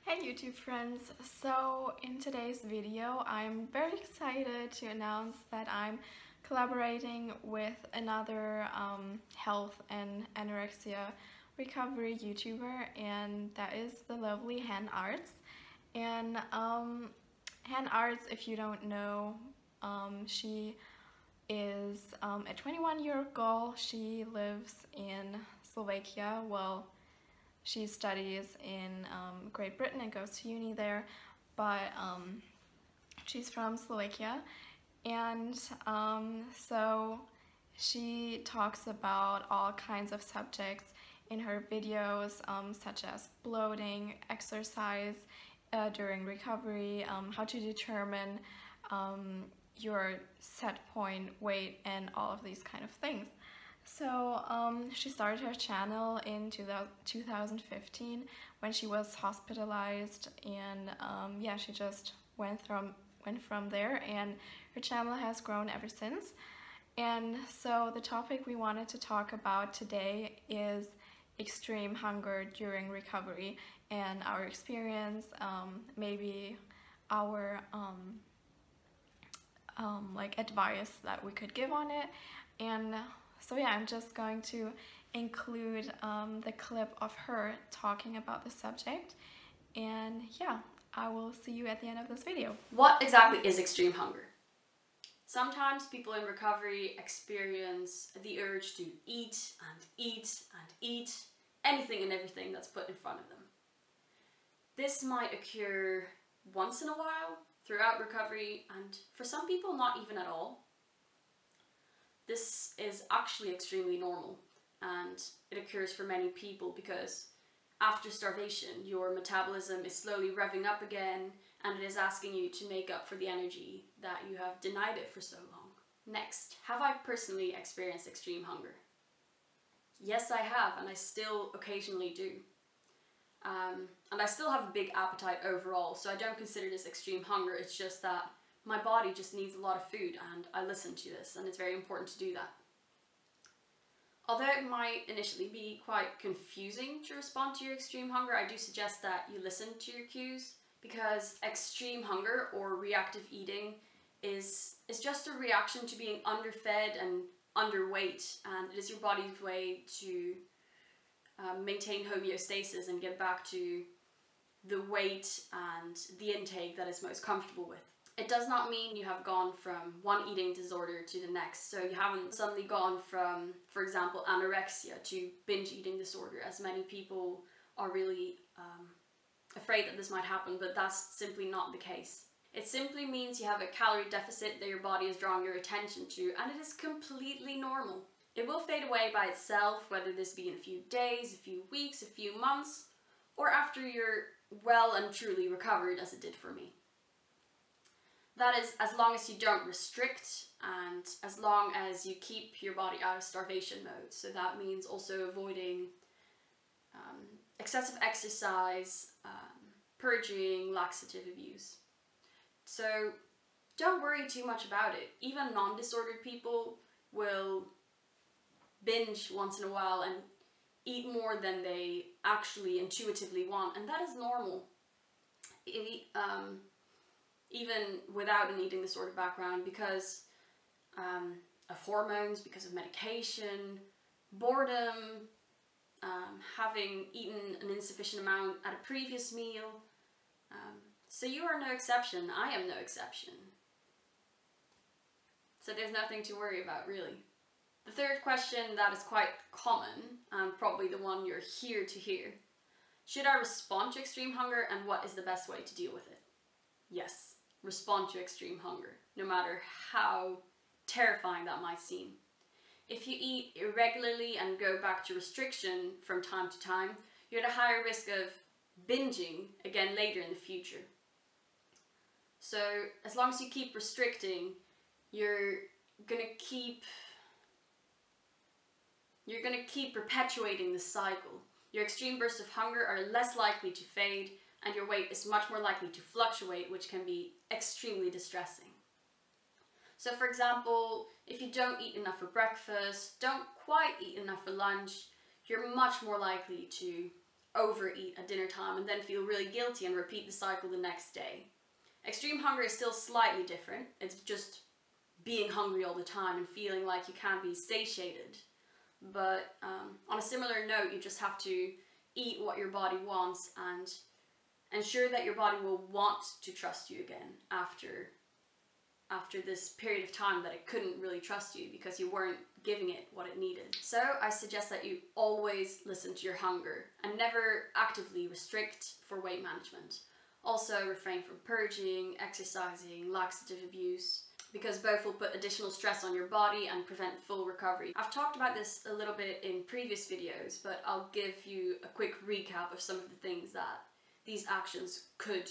Hey YouTube friends, so in today's video I'm very excited to announce that I'm collaborating with another health and anorexia recovery YouTuber, and that is the lovely HanneArts. And HanneArts, if you don't know, she is a 21-year-old girl. She lives in Slovakia. Well, she studies in Great Britain and goes to uni there, but she's from Slovakia, and so she talks about all kinds of subjects in her videos, such as bloating, exercise during recovery, how to determine your set point weight, and all of these kind of things. So she started her channel in 2015 when she was hospitalized, and yeah, she just went from there, and her channel has grown ever since. And so the topic we wanted to talk about today is extreme hunger during recovery and our experience, maybe our like advice that we could give on it. And so yeah, I'm just going to include the clip of her talking about the subject, and yeah, I will see you at the end of this video. What exactly is extreme hunger? Sometimes people in recovery experience the urge to eat and eat and eat anything and everything that's put in front of them. This might occur once in a while throughout recovery, and for some people not even at all. This is actually extremely normal, and it occurs for many people because after starvation your metabolism is slowly revving up again, and it is asking you to make up for the energy that you have denied it for so long. Next, have I personally experienced extreme hunger? Yes, I have, and I still occasionally do. And I still have a big appetite overall, so I don't consider this extreme hunger. It's just that my body just needs a lot of food, and I listen to this, and it's very important to do that. Although it might initially be quite confusing to respond to your extreme hunger, I do suggest that you listen to your cues, because extreme hunger or reactive eating is just a reaction to being underfed and underweight, and it is your body's way to maintain homeostasis and get back to the weight and the intake that is most comfortable with. It does not mean you have gone from one eating disorder to the next, so you haven't suddenly gone from, for example, anorexia to binge eating disorder, as many people are really afraid that this might happen, but that's simply not the case. It simply means you have a calorie deficit that your body is drawing your attention to, and it is completely normal. It will fade away by itself, whether this be in a few days, a few weeks, a few months, or after you're well and truly recovered, as it did for me. That is, as long as you don't restrict, and as long as you keep your body out of starvation mode. So that means also avoiding excessive exercise, purging, laxative abuse. So don't worry too much about it. Even non-disordered people will binge once in a while and eat more than they actually intuitively want, and that is normal. Even without an eating disorder background, because of hormones, because of medication, boredom, having eaten an insufficient amount at a previous meal. So you are no exception. I am no exception. So there's nothing to worry about, really. The third question that is quite common, and probably the one you're here to hear: should I respond to extreme hunger, and what is the best way to deal with it? Yes. Respond to extreme hunger, no matter how terrifying that might seem. If you eat irregularly and go back to restriction from time to time, you're at a higher risk of binging again later in the future. So as long as you keep restricting, you're gonna keep perpetuating this cycle. Your extreme bursts of hunger are less likely to fade, and your weight is much more likely to fluctuate, which can be extremely distressing. So for example, if you don't eat enough for breakfast, don't quite eat enough for lunch, you're much more likely to overeat at dinner time and then feel really guilty and repeat the cycle the next day. Extreme hunger is still slightly different. It's just being hungry all the time and feeling like you can't be satiated. But on a similar note, you just have to eat what your body wants and ensure that your body will want to trust you again after this period of time that it couldn't really trust you because you weren't giving it what it needed. So I suggest that you always listen to your hunger and never actively restrict for weight management. Also refrain from purging, exercising, laxative abuse, because both will put additional stress on your body and prevent full recovery. I've talked about this a little bit in previous videos, but I'll give you a quick recap of some of the things that these actions could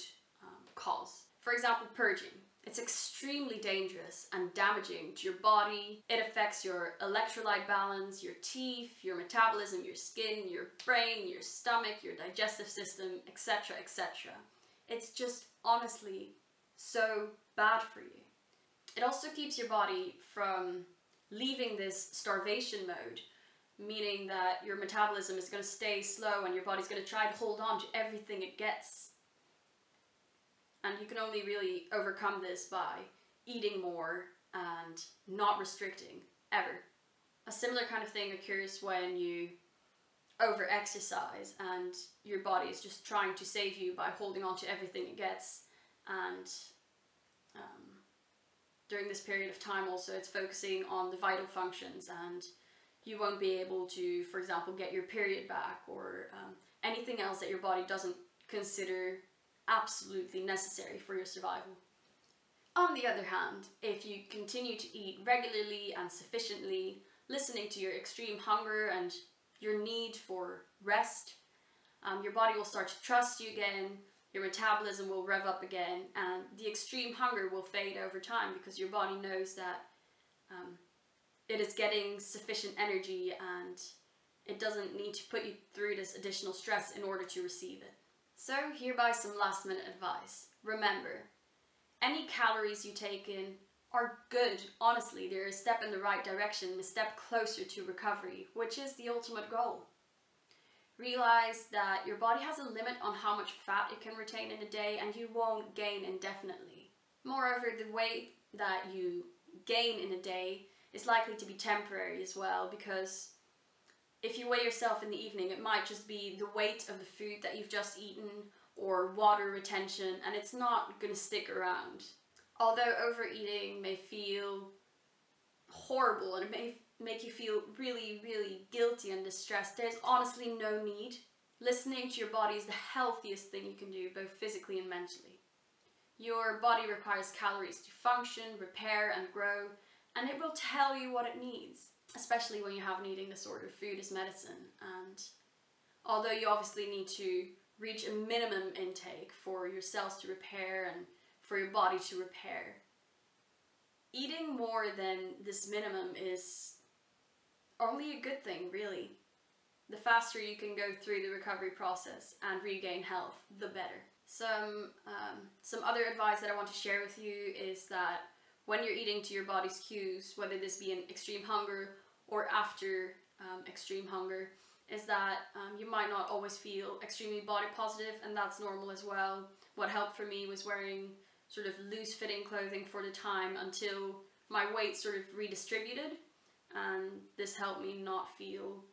cause. For example, purging. It's extremely dangerous and damaging to your body. It affects your electrolyte balance, your teeth, your metabolism, your skin, your brain, your stomach, your digestive system, etc., etc. It's just honestly so bad for you. It also keeps your body from leaving this starvation mode, meaning that your metabolism is going to stay slow and your body's going to try to hold on to everything it gets. And you can only really overcome this by eating more and not restricting, ever. A similar kind of thing occurs when you over-exercise and your body is just trying to save you by holding on to everything it gets. And during this period of time also, it's focusing on the vital functions, and you won't be able to, for example, get your period back or anything else that your body doesn't consider absolutely necessary for your survival. On the other hand, if you continue to eat regularly and sufficiently, listening to your extreme hunger and your need for rest, your body will start to trust you again, your metabolism will rev up again, and the extreme hunger will fade over time because your body knows that it is getting sufficient energy and it doesn't need to put you through this additional stress in order to receive it. So hereby some last minute advice. Remember, any calories you take in are good. Honestly, they're a step in the right direction, a step closer to recovery, which is the ultimate goal. Realize that your body has a limit on how much fat it can retain in a day, and you won't gain indefinitely. Moreover, the weight that you gain in a day is likely to be temporary as well, because if you weigh yourself in the evening, it might just be the weight of the food that you've just eaten or water retention, and it's not going to stick around. Although overeating may feel horrible and it may make you feel really, really guilty and distressed, there's honestly no need. Listening to your body is the healthiest thing you can do, both physically and mentally. Your body requires calories to function, repair, and grow, and it will tell you what it needs, especially when you have an eating disorder. Food is medicine, and although you obviously need to reach a minimum intake for your cells to repair and for your body to repair, eating more than this minimum is only a good thing, really. The faster you can go through the recovery process and regain health, the better. Some other advice that I want to share with you is that when you're eating to your body's cues, whether this be in extreme hunger or after extreme hunger, is that you might not always feel extremely body positive, and that's normal as well. What helped for me was wearing sort of loose-fitting clothing for the time until my weight sort of redistributed, and this helped me not feel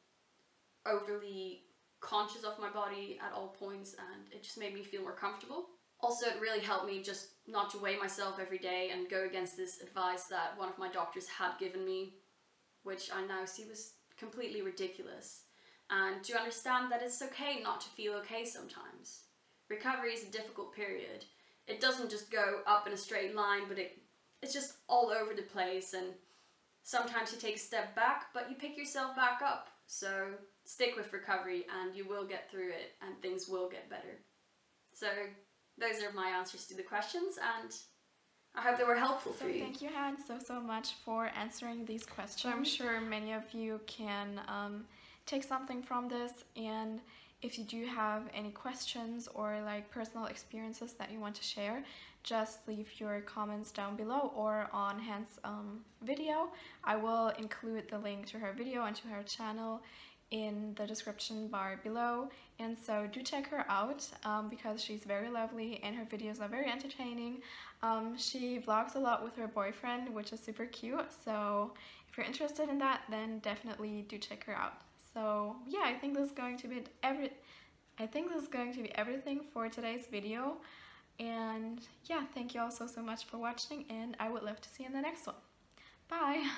overly conscious of my body at all points, and it just made me feel more comfortable. Also, it really helped me just not to weigh myself every day and go against this advice that one of my doctors had given me, which I now see was completely ridiculous. And to understand that it's okay not to feel okay sometimes. Recovery is a difficult period. It doesn't just go up in a straight line, but it's just all over the place, and sometimes you take a step back, but you pick yourself back up. So stick with recovery and you will get through it and things will get better. So those are my answers to the questions, and I hope they were helpful for you. Thank you, Hanne, so much for answering these questions. I'm sure many of you can take something from this, and if you do have any questions or like personal experiences that you want to share, just leave your comments down below or on Hanne's video. I will include the link to her video and to her channel in the description bar below, and so do check her out because she's very lovely and her videos are very entertaining. She vlogs a lot with her boyfriend, which is super cute, so if you're interested in that, then definitely do check her out. So yeah, I think this is going to be everything for today's video, and yeah, thank you all so much for watching, and I would love to see you in the next one. Bye!